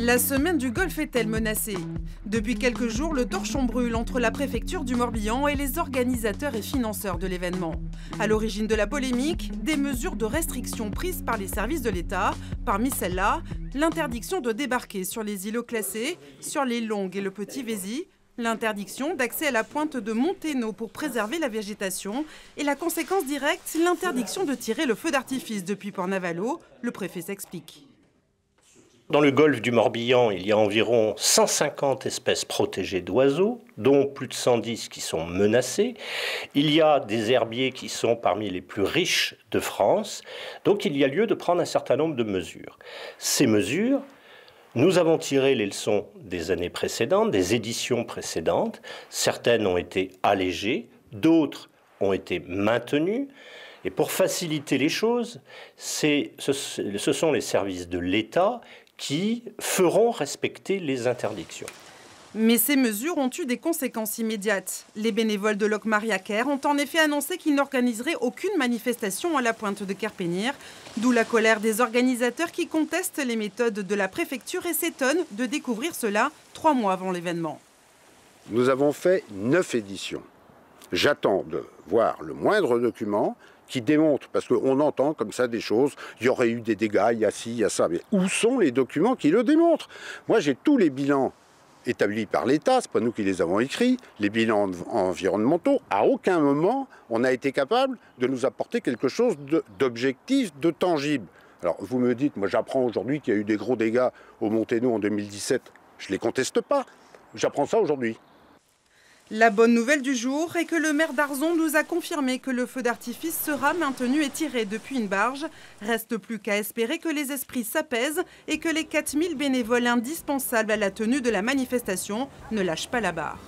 La semaine du Golfe est-elle menacée? Depuis quelques jours, le torchon brûle entre la préfecture du Morbihan et les organisateurs et financeurs de l'événement. À l'origine de la polémique, des mesures de restriction prises par les services de l'État. Parmi celles-là, l'interdiction de débarquer sur les îlots classés, sur l'île Longue et le Petit Vézy, l'interdiction d'accès à la pointe de Monténot pour préserver la végétation et la conséquence directe, l'interdiction de tirer le feu d'artifice depuis Port-Navalo. Le préfet s'explique. Dans le golfe du Morbihan, il y a environ 150 espèces protégées d'oiseaux, dont plus de 110 qui sont menacées. Il y a des herbiers qui sont parmi les plus riches de France. Donc il y a lieu de prendre un certain nombre de mesures. Ces mesures, nous avons tiré les leçons des années précédentes, des éditions précédentes. Certaines ont été allégées, d'autres ont été maintenues. Et pour faciliter les choses, ce sont les services de l'État qui feront respecter les interdictions. Mais ces mesures ont eu des conséquences immédiates. Les bénévoles de Locmariaquer ont en effet annoncé qu'ils n'organiseraient aucune manifestation à la pointe de Carpénir, d'où la colère des organisateurs qui contestent les méthodes de la préfecture et s'étonnent de découvrir cela 3 mois avant l'événement. Nous avons fait 9 éditions. J'attends de voir le moindre document qui démontre, parce qu'on entend comme ça des choses, il y aurait eu des dégâts, il y a ci, il y a ça, mais où sont les documents qui le démontrent? Moi j'ai tous les bilans établis par l'État, ce n'est pas nous qui les avons écrits, les bilans environnementaux, à aucun moment on a été capable de nous apporter quelque chose d'objectif, de tangible. Alors vous me dites, moi j'apprends aujourd'hui qu'il y a eu des gros dégâts au Monténot en 2017, je ne les conteste pas, j'apprends ça aujourd'hui. La bonne nouvelle du jour est que le maire d'Arzon nous a confirmé que le feu d'artifice sera maintenu et tiré depuis une barge. Reste plus qu'à espérer que les esprits s'apaisent et que les 4000 bénévoles indispensables à la tenue de la manifestation ne lâchent pas la barre.